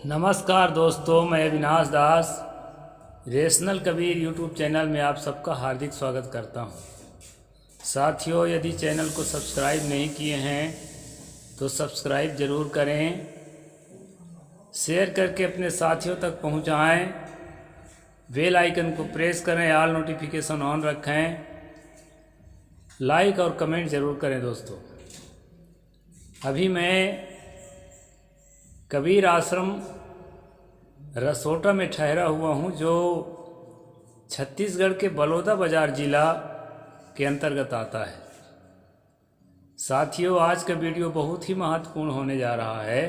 नमस्कार दोस्तों, मैं अविनाश दास रेशनल कबीर यूट्यूब चैनल में आप सबका हार्दिक स्वागत करता हूं। साथियों, यदि चैनल को सब्सक्राइब नहीं किए हैं तो सब्सक्राइब ज़रूर करें, शेयर करके अपने साथियों तक पहुंचाएं, बेल आइकन को प्रेस करें, ऑल नोटिफिकेशन ऑन रखें, लाइक और कमेंट ज़रूर करें। दोस्तों, अभी मैं कबीर आश्रम रसोटा में ठहरा हुआ हूँ, जो छत्तीसगढ़ के बलौदा बाज़ार ज़िला के अंतर्गत आता है। साथियों, आज का वीडियो बहुत ही महत्वपूर्ण होने जा रहा है।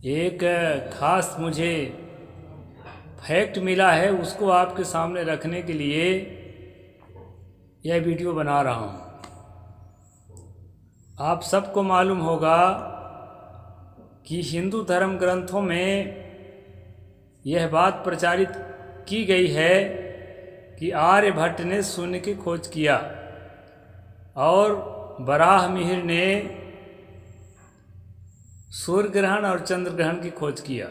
एक खास मुझे फैक्ट मिला है, उसको आपके सामने रखने के लिए यह वीडियो बना रहा हूँ। आप सबको मालूम होगा कि हिंदू धर्म ग्रंथों में यह बात प्रचारित की गई है कि आर्यभट्ट ने शून्य की खोज किया और वराहमिहिर ने सूर्य ग्रहण और चंद्र ग्रहण की खोज किया।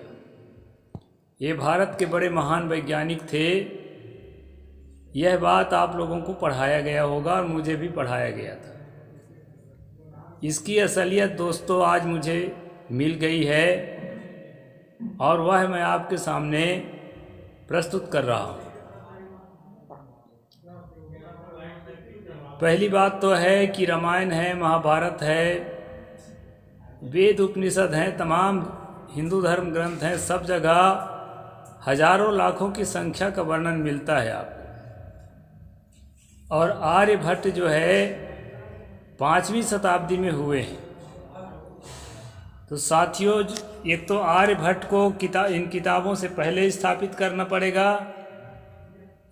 ये भारत के बड़े महान वैज्ञानिक थे। यह बात आप लोगों को पढ़ाया गया होगा और मुझे भी पढ़ाया गया था। इसकी असलियत दोस्तों आज मुझे मिल गई है और वह मैं आपके सामने प्रस्तुत कर रहा हूँ। पहली बात तो है कि रामायण है, महाभारत है, वेद उपनिषद हैं, तमाम हिंदू धर्म ग्रंथ हैं, सब जगह हजारों लाखों की संख्या का वर्णन मिलता है आपको। और आर्यभट्ट जो है 5वीं शताब्दी में हुए हैं। तो साथियों, एक तो आर्यभट्ट को इन किताबों से पहले स्थापित करना पड़ेगा,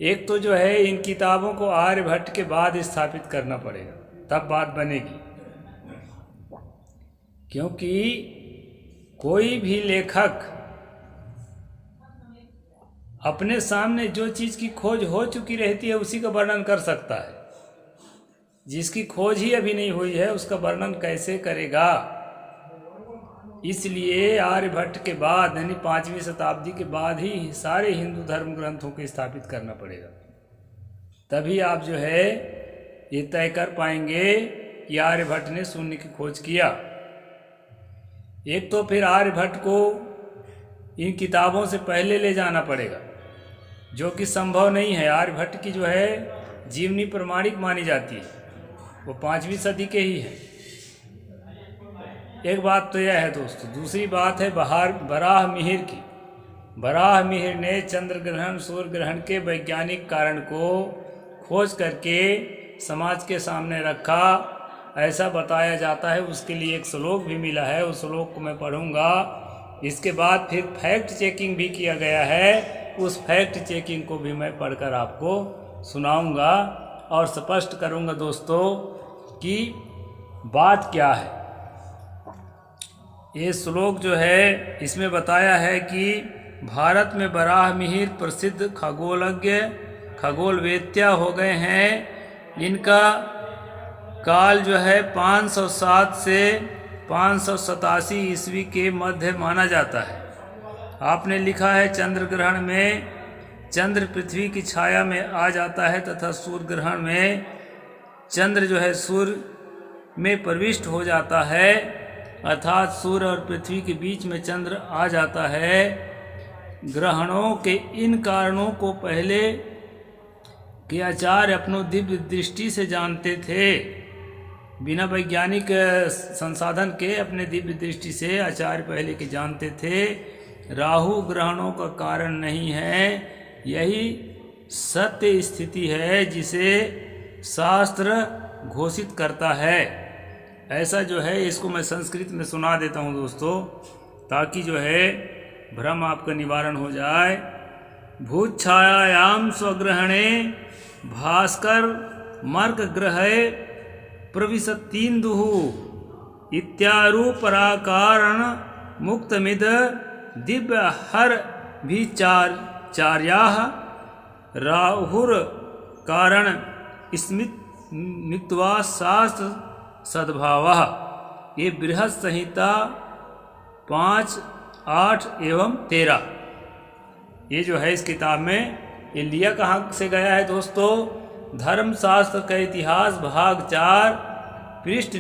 एक तो जो है इन किताबों को आर्यभट्ट के बाद स्थापित करना पड़ेगा, तब बात बनेगी। क्योंकि कोई भी लेखक अपने सामने जो चीज़ की खोज हो चुकी रहती है उसी का वर्णन कर सकता है। जिसकी खोज ही अभी नहीं हुई है उसका वर्णन कैसे करेगा? इसलिए आर्यभट्ट के बाद यानी 5वीं शताब्दी के बाद ही सारे हिंदू धर्म ग्रंथों को स्थापित करना पड़ेगा। तभी आप जो है ये तय कर पाएंगे कि आर्यभट्ट ने शून्य की खोज किया। एक तो फिर आर्यभट्ट को इन किताबों से पहले ले जाना पड़ेगा, जो कि संभव नहीं है। आर्यभट्ट की जो है जीवनी प्रमाणिक मानी जाती है, वो 5वीं सदी के ही है। एक बात तो यह है दोस्तों। दूसरी बात है वराहमिहिर की। वराहमिहिर ने चंद्र ग्रहण सूर्य ग्रहण के वैज्ञानिक कारण को खोज करके समाज के सामने रखा, ऐसा बताया जाता है। उसके लिए एक श्लोक भी मिला है, उस श्लोक को मैं पढ़ूंगा। इसके बाद फिर फैक्ट चेकिंग भी किया गया है, उस फैक्ट चेकिंग को भी मैं पढ़कर आपको सुनाऊंगा और स्पष्ट करूंगा दोस्तों कि बात क्या है। ये श्लोक जो है इसमें बताया है कि भारत में वराहमिहिर प्रसिद्ध खगोलज्ञ खगोलवेत्या हो गए हैं। इनका काल जो है 507 से 587 ईस्वी के मध्य माना जाता है। आपने लिखा है चंद्र ग्रहण में चंद्र पृथ्वी की छाया में आ जाता है तथा सूर्य ग्रहण में चंद्र जो है सूर्य में प्रविष्ट हो जाता है, अर्थात सूर्य और पृथ्वी के बीच में चंद्र आ जाता है। ग्रहणों के इन कारणों को पहले के आचार्य अपनों दिव्य दृष्टि से जानते थे। बिना वैज्ञानिक संसाधन के अपने दिव्य दृष्टि से आचार्य पहले के जानते थे। राहु ग्रहणों का कारण नहीं है, यही सत्य स्थिति है जिसे शास्त्र घोषित करता है। ऐसा जो है इसको मैं संस्कृत में सुना देता हूँ दोस्तों, ताकि जो है भ्रम आपका निवारण हो जाए। भूत छायायाम स्वग्रहणे भास्कर मर्क ग्रहे प्रविशतीन्दुः इत्यारूपराकारण मुक्तमिद दिव्य हर विचार्याः राहुर कारण स्मित मित्वा शास्त्र सद्भावः। ये बृहद संहिता 5, 8 एवं 13, ये जो है इस किताब में, ये लिया कहाँ से गया है दोस्तों? धर्मशास्त्र का इतिहास भाग 4 पृष्ठ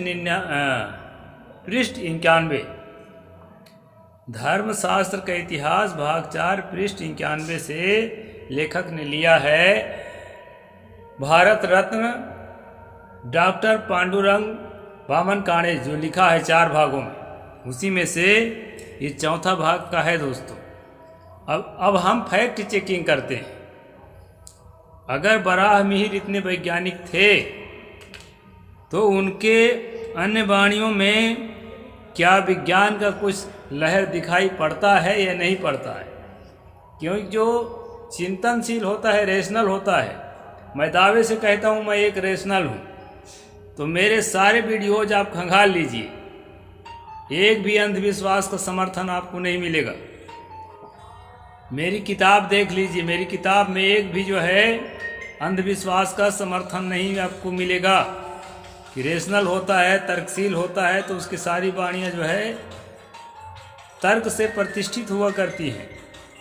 91। धर्मशास्त्र का इतिहास भाग 4 पृष्ठ 91 से लेखक ने लिया है। भारत रत्न डॉक्टर पांडुरंग बामन काणे जो लिखा है 4 भागों में, उसी में से ये चौथा भाग का है दोस्तों। अब हम फैक्ट चेकिंग करते हैं। अगर बराह मिहिर इतने वैज्ञानिक थे तो उनके अन्य वाणियों में क्या विज्ञान का कुछ लहर दिखाई पड़ता है या नहीं पड़ता है? क्योंकि जो चिंतनशील होता है, रेशनल होता है, मैं दावे से कहता हूँ मैं एक रेशनल हूँ, तो मेरे सारे वीडियोज आप खंगाल लीजिए, एक भी अंधविश्वास का समर्थन आपको नहीं मिलेगा। मेरी किताब देख लीजिए, मेरी किताब में एक भी जो है अंधविश्वास का समर्थन नहीं आपको मिलेगा। कि रेशनल होता है, तर्कशील होता है, तो उसकी सारी वाणियाँ जो है तर्क से प्रतिष्ठित हुआ करती हैं।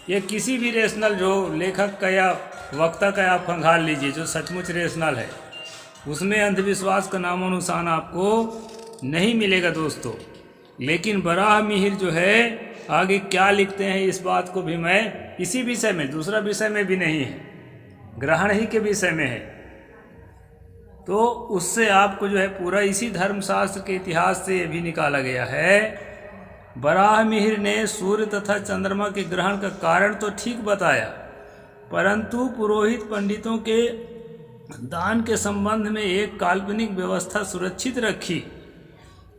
ये किसी भी रेशनल जो लेखक का या वक्ता का आप खंगाल लीजिए जो सचमुच रेशनल है, उसमें अंधविश्वास का नामो निशान आपको नहीं मिलेगा दोस्तों। लेकिन बराह मिहिर जो है आगे क्या लिखते हैं इस बात को भी मैं इसी विषय में, दूसरा विषय में भी नहीं है, ग्रहण ही के विषय में है, तो उससे आपको जो है पूरा इसी धर्मशास्त्र के इतिहास से ये भी निकाला गया है। बराह मिहिर ने सूर्य तथा चंद्रमा के ग्रहण का कारण तो ठीक बताया, परंतु पुरोहित पंडितों के दान के संबंध में एक काल्पनिक व्यवस्था सुरक्षित रखी।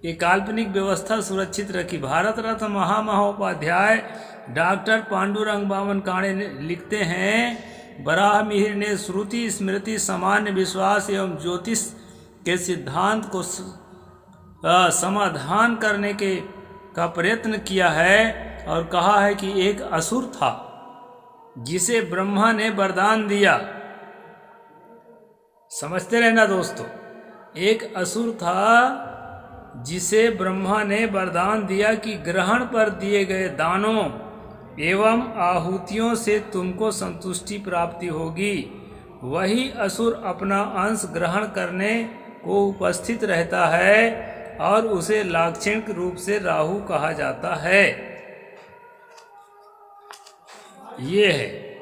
ये काल्पनिक व्यवस्था सुरक्षित रखी। भारत रत्न महामहोपाध्याय डॉक्टर पांडुरंग बामन काणे लिखते हैं, बराह मिहिर ने श्रुति स्मृति सामान्य विश्वास एवं ज्योतिष के सिद्धांत को समाधान करने का प्रयत्न किया है और कहा है कि एक असुर था जिसे ब्रह्मा ने वरदान दिया। समझते रहना दोस्तों, एक असुर था जिसे ब्रह्मा ने वरदान दिया कि ग्रहण पर दिए गए दानों एवं आहुतियों से तुमको संतुष्टि प्राप्ति होगी। वही असुर अपना अंश ग्रहण करने को उपस्थित रहता है और उसे लाक्षणिक रूप से राहु कहा जाता है। ये है,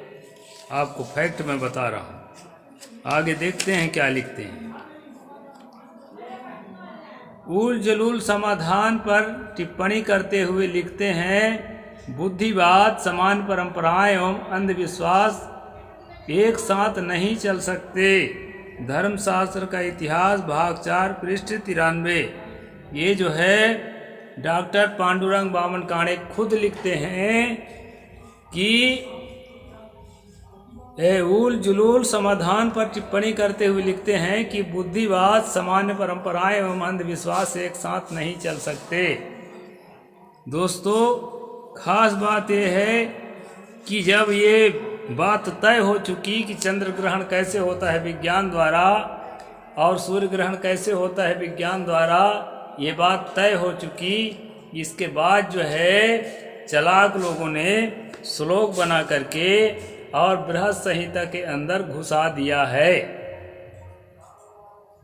आपको फैक्ट मैं बता रहा हूं। आगे देखते हैं क्या लिखते हैं। उल जलूल समाधान पर टिप्पणी करते हुए लिखते हैं, बुद्धिवाद, समान परंपराएं एवं अंधविश्वास एक साथ नहीं चल सकते। धर्मशास्त्र का इतिहास भाग 4 पृष्ठ 93। ये जो है डॉक्टर पांडुरंग बामन काणे खुद लिखते हैं कि उल जुलूल समाधान पर टिप्पणी करते हुए लिखते हैं कि बुद्धिवाद, सामान्य परंपराएं एवं अंधविश्वास एक साथ नहीं चल सकते। दोस्तों, खास बात यह है कि जब ये बात तय हो चुकी कि चंद्र ग्रहण कैसे होता है विज्ञान द्वारा और सूर्य ग्रहण कैसे होता है विज्ञान द्वारा, ये बात तय हो चुकी, इसके बाद जो है चालाक लोगों ने श्लोक बना करके और बृहद संहिता के अंदर घुसा दिया है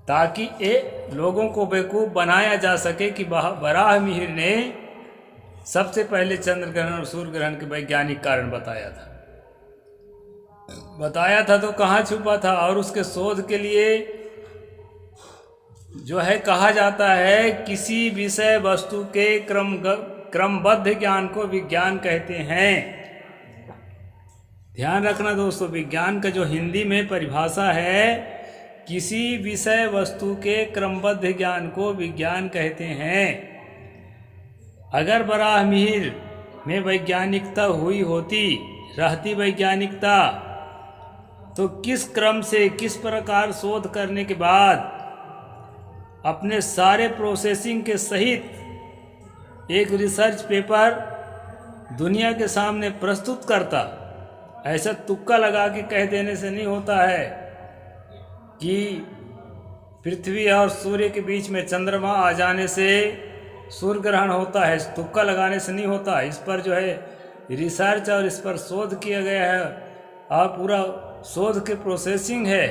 ताकि ये लोगों को बेवकूफ़ बनाया जा सके कि बराह मिहिर ने सबसे पहले चंद्र ग्रहण और सूर्य ग्रहण के वैज्ञानिक कारण बताया था तो कहाँ छुपा था। और उसके शोध के लिए जो है कहा जाता है किसी विषय वस्तु के क्रमबद्ध ज्ञान को विज्ञान कहते हैं। ध्यान रखना दोस्तों, विज्ञान का जो हिंदी में परिभाषा है, किसी विषय वस्तु के क्रमबद्ध ज्ञान को विज्ञान कहते हैं। अगर बराह मिहिर में वैज्ञानिकता हुई होती, रहती वैज्ञानिकता, तो किस क्रम से किस प्रकार शोध करने के बाद अपने सारे प्रोसेसिंग के सहित एक रिसर्च पेपर दुनिया के सामने प्रस्तुत करता। ऐसा तुक्का लगा के कह देने से नहीं होता है कि पृथ्वी और सूर्य के बीच में चंद्रमा आ जाने से सूर्य ग्रहण होता है, तुक्का लगाने से नहीं होता। इस पर जो है रिसर्च और इस पर शोध किया गया है और पूरा शोध के प्रोसेसिंग है।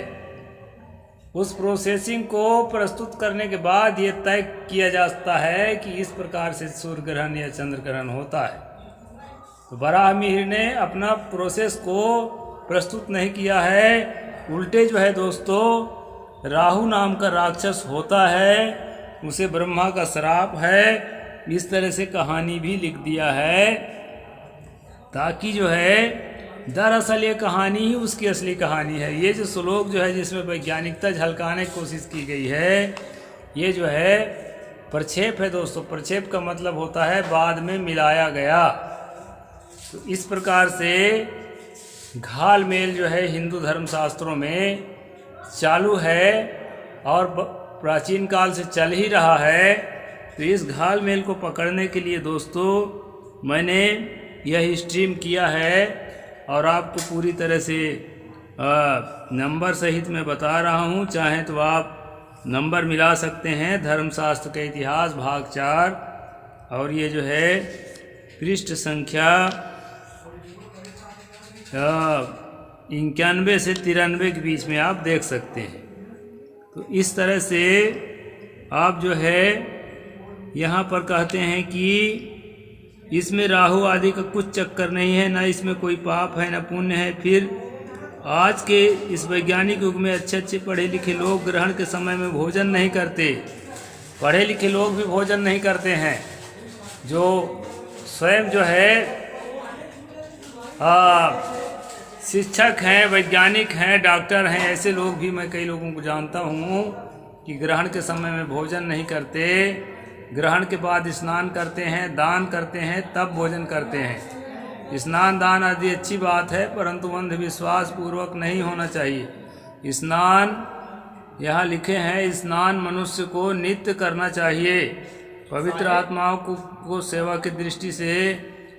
उस प्रोसेसिंग को प्रस्तुत करने के बाद ये तय किया जाता है कि इस प्रकार से सूर्य ग्रहण या चंद्र ग्रहण होता है। तो वराह मिहिर ने अपना प्रोसेस को प्रस्तुत नहीं किया है, उल्टे जो है दोस्तों राहु नाम का राक्षस होता है, उसे ब्रह्मा का श्राप है, इस तरह से कहानी भी लिख दिया है ताकि जो है दरअसल ये कहानी ही उसकी असली कहानी है। ये जो श्लोक जो है जिसमें वैज्ञानिकता झलकाने की कोशिश की गई है, ये जो है प्रक्षेप है दोस्तों। प्रक्षेप का मतलब होता है बाद में मिलाया गया। तो इस प्रकार से घाल मेल जो है हिंदू धर्म शास्त्रों में चालू है और प्राचीन काल से चल ही रहा है। तो इस घाल मेल को पकड़ने के लिए दोस्तों मैंने यह स्ट्रीम किया है और आपको पूरी तरह से नंबर सहित मैं बता रहा हूँ। चाहें तो आप नंबर मिला सकते हैं। धर्मशास्त्र का इतिहास भाग 4 और ये जो है पृष्ठ संख्या 91 से 93 के बीच में आप देख सकते हैं। तो इस तरह से आप जो है यहाँ पर कहते हैं कि इसमें राहु आदि का कुछ चक्कर नहीं है, ना इसमें कोई पाप है ना पुण्य है। फिर आज के इस वैज्ञानिक युग में अच्छे अच्छे पढ़े लिखे लोग ग्रहण के समय में भोजन नहीं करते। पढ़े लिखे लोग भी भोजन नहीं करते हैं। जो स्वयं जो है शिक्षक हैं, वैज्ञानिक हैं, डॉक्टर हैं, ऐसे लोग भी मैं कई लोगों को जानता हूँ कि ग्रहण के समय में भोजन नहीं करते। ग्रहण के बाद स्नान करते हैं, दान करते हैं, तब भोजन करते हैं। स्नान दान आदि अच्छी बात है, परंतु अंधविश्वास पूर्वक नहीं होना चाहिए। स्नान यहाँ लिखे हैं, स्नान मनुष्य को नित्य करना चाहिए। पवित्र आत्माओं को सेवा की दृष्टि से,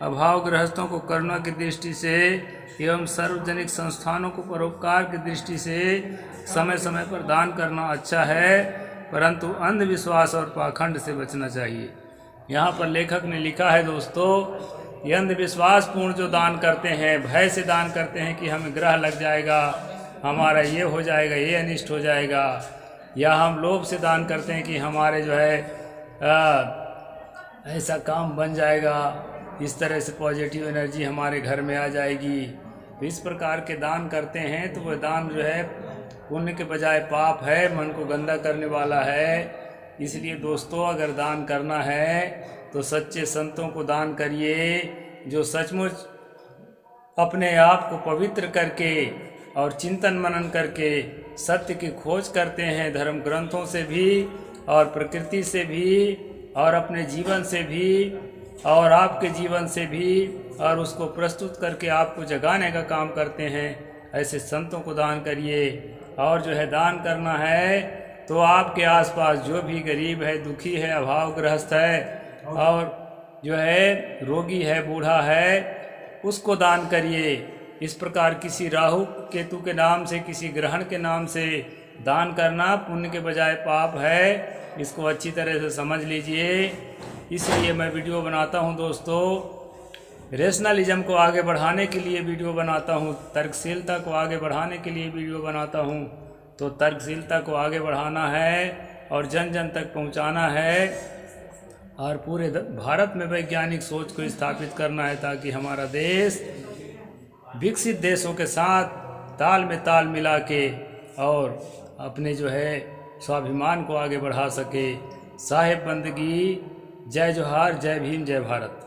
अभाव गृहस्थों को करुणा की दृष्टि से एवं सार्वजनिक संस्थानों को परोपकार की दृष्टि से समय समय पर दान करना अच्छा है, परंतु अंधविश्वास और पाखंड से बचना चाहिए। यहाँ पर लेखक ने लिखा है दोस्तों, ये अंधविश्वास पूर्ण जो दान करते हैं, भय से दान करते हैं कि हमें ग्रह लग जाएगा, हमारा ये हो जाएगा, ये अनिष्ट हो जाएगा, या हम लोभ से दान करते हैं कि हमारे जो है ऐसा काम बन जाएगा, इस तरह से पॉजिटिव एनर्जी हमारे घर में आ जाएगी। तो इस प्रकार के दान करते हैं तो वह दान जो है पुण्य के बजाय पाप है, मन को गंदा करने वाला है। इसलिए दोस्तों अगर दान करना है तो सच्चे संतों को दान करिए, जो सचमुच अपने आप को पवित्र करके और चिंतन मनन करके सत्य की खोज करते हैं, धर्म ग्रंथों से भी और प्रकृति से भी और अपने जीवन से भी और आपके जीवन से भी, और उसको प्रस्तुत करके आपको जगाने का काम करते हैं। ऐसे संतों को दान करिए। और जो है दान करना है तो आपके आसपास जो भी गरीब है, दुखी है, अभावग्रस्त है और जो है रोगी है, बूढ़ा है, उसको दान करिए। इस प्रकार किसी राहु केतु के नाम से, किसी ग्रहण के नाम से दान करना पुण्य के बजाय पाप है। इसको अच्छी तरह से समझ लीजिए। इसलिए मैं वीडियो बनाता हूं दोस्तों, रेशनलिज्म को आगे बढ़ाने के लिए वीडियो बनाता हूं, तर्कशीलता को आगे बढ़ाने के लिए वीडियो बनाता हूं। तो तर्कशीलता को आगे बढ़ाना है और जन जन तक पहुंचाना है और पूरे भारत में वैज्ञानिक सोच को स्थापित करना है, ताकि हमारा देश विकसित देशों के साथ ताल में ताल मिला के और अपने जो है स्वाभिमान को आगे बढ़ा सके। साहिब बंदगी। जय जोहार, जय भीम, जय भारत।